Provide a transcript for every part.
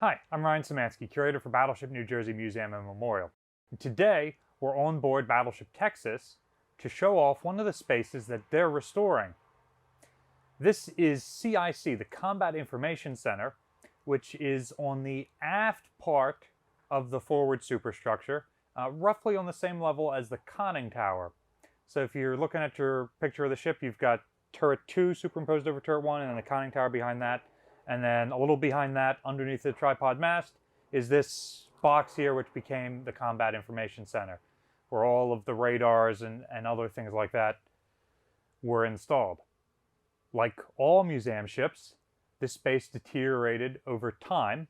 Hi, I'm Ryan Szymanski, curator for Battleship New Jersey Museum and Memorial. And today, we're on board Battleship Texas to show off one of the spaces that they're restoring. This is CIC, the Combat Information Center, which is on the aft part of the forward superstructure, roughly on the same level as the conning tower. So if you're looking at your picture of the ship, you've got turret 2 superimposed over turret 1 and then the conning tower behind that. And then a little behind that, underneath the tripod mast, is this box here, which became the Combat Information Center, where all of the radars and other things like that were installed. Like all museum ships, this space deteriorated over time,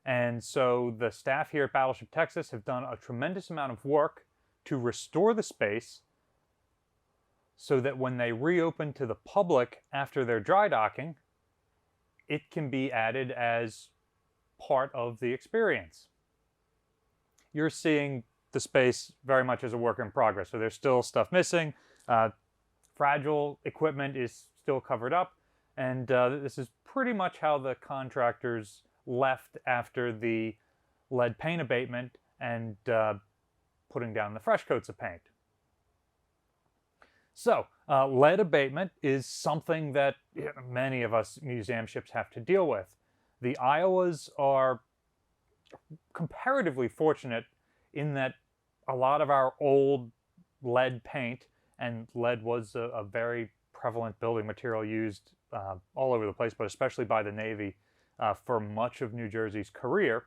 and so the staff here at Battleship Texas have done a tremendous amount of work to restore the space so that when they reopen to the public after their dry docking, it can be added as part of the experience. You're seeing the space very much as a work in progress, so there's still stuff missing. Fragile equipment is still covered up, and this is pretty much how the contractors left after the lead paint abatement and putting down the fresh coats of paint. So, lead abatement is something that many of us museum ships have to deal with. The Iowas are comparatively fortunate in that a lot of our old lead paint, and lead was a very prevalent building material used all over the place, but especially by the Navy for much of New Jersey's career.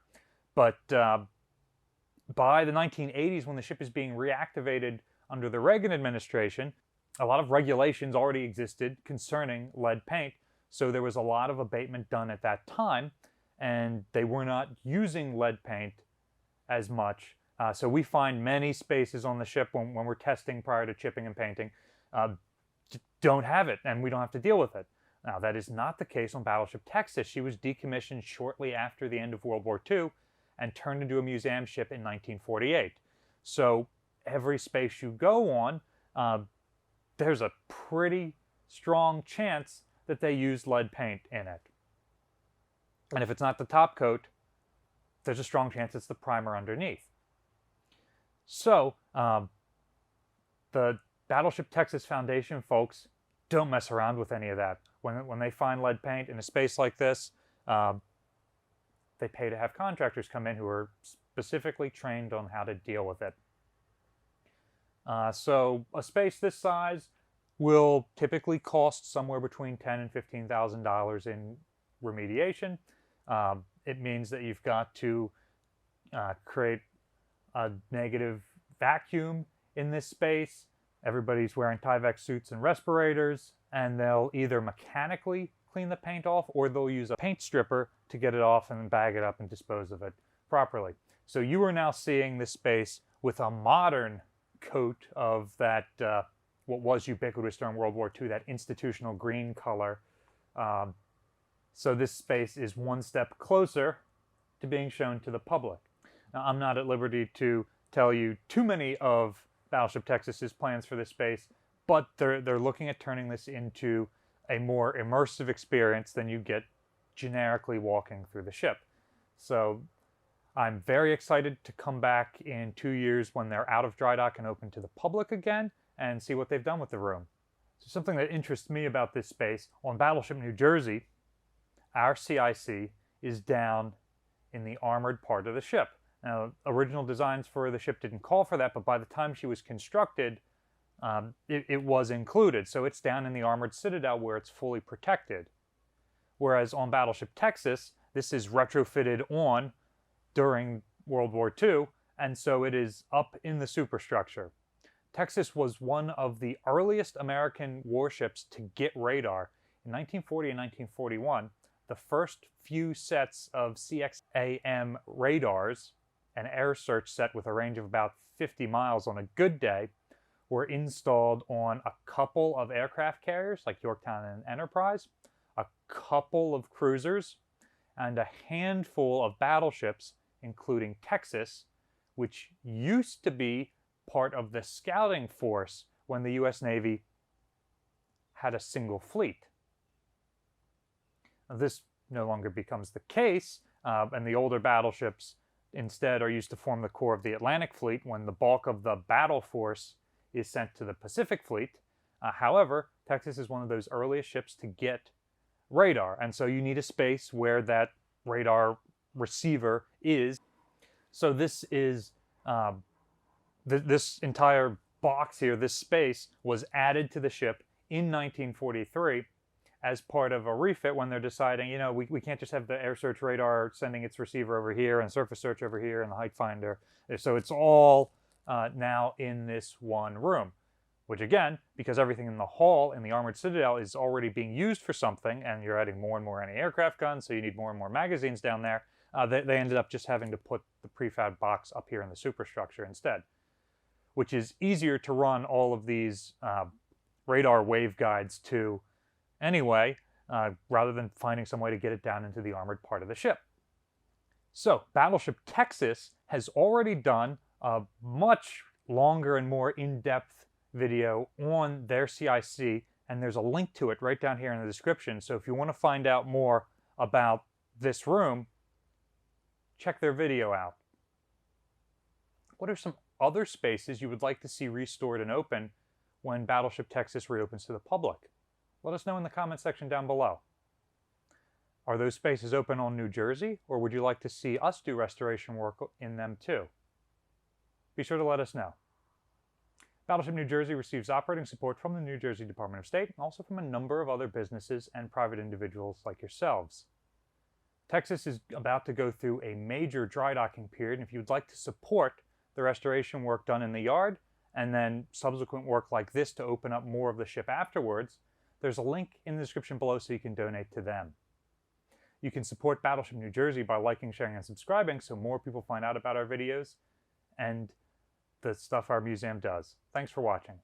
But by the 1980s, when the ship is being reactivated under the Reagan administration, a lot of regulations already existed concerning lead paint, so there was a lot of abatement done at that time, and they were not using lead paint as much. So we find many spaces on the ship when we're testing prior to chipping and painting don't have it, and we don't have to deal with it. Now, that is not the case on Battleship Texas. She was decommissioned shortly after the end of World War II and turned into a museum ship in 1948. So every space you go on, there's a pretty strong chance that they used lead paint in it. And if it's not the top coat, there's a strong chance it's the primer underneath. So, the Battleship Texas Foundation folks don't mess around with any of that. When they find lead paint in a space like this, they pay to have contractors come in who are specifically trained on how to deal with it. So a space this size will typically cost somewhere between $10,000 and $15,000 in remediation. It means that you've got to create a negative vacuum in this space. Everybody's wearing Tyvek suits and respirators, and they'll either mechanically clean the paint off or they'll use a paint stripper to get it off and then bag it up and dispose of it properly. So you are now seeing this space with a modern coat of that what was ubiquitous during World War II, that institutional green color. So this space is one step closer to being shown to the public. Now, I'm not at liberty to tell you too many of Battleship Texas's plans for this space, but they're looking at turning this into a more immersive experience than you get generically walking through the ship. So I'm very excited to come back in 2 years when they're out of dry dock and open to the public again and see what they've done with the room. So something that interests me about this space, on Battleship New Jersey, our CIC is down in the armored part of the ship. Now, original designs for the ship didn't call for that, but by the time she was constructed, it was included. So it's down in the armored citadel where it's fully protected. Whereas on Battleship Texas, this is retrofitted on during World War II, and so it is up in the superstructure. Texas was one of the earliest American warships to get radar. In 1940 and 1941, the first few sets of CXAM radars, an air search set with a range of about 50 miles on a good day, were installed on a couple of aircraft carriers like Yorktown and Enterprise, a couple of cruisers, and a handful of battleships, including Texas, which used to be part of the scouting force when the U.S. Navy had a single fleet. Now, this no longer becomes the case and the older battleships instead are used to form the core of the Atlantic Fleet when the bulk of the battle force is sent to the Pacific Fleet. However, Texas is one of those earliest ships to get radar, and so you need a space where that radar receiver is. So this is this entire box here, this space, was added to the ship in 1943 as part of a refit when they're deciding, you know, we can't just have the air search radar sending its receiver over here and surface search over here and the height finder. So it's all now in this one room, which again, because everything in the hall in the Armored Citadel is already being used for something, and you're adding more and more anti-aircraft guns, so you need more and more magazines down there, they ended up just having to put the prefab box up here in the superstructure instead, which is easier to run all of these radar waveguides to anyway, rather than finding some way to get it down into the armored part of the ship. So Battleship Texas has already done a much longer and more in-depth video on their CIC, and there's a link to it right down here in the description. So if you want to find out more about this room, check their video out. What are some other spaces you would like to see restored and open when Battleship Texas reopens to the public? Let us know in the comment section down below. Are those spaces open on New Jersey, or would you like to see us do restoration work in them too? Be sure to let us know. Battleship New Jersey receives operating support from the New Jersey Department of State and also from a number of other businesses and private individuals like yourselves. Texas is about to go through a major dry docking period, and if you'd like to support the restoration work done in the yard and then subsequent work like this to open up more of the ship afterwards, there's a link in the description below so you can donate to them. You can support Battleship New Jersey by liking, sharing, and subscribing so more people find out about our videos and the stuff our museum does. Thanks for watching.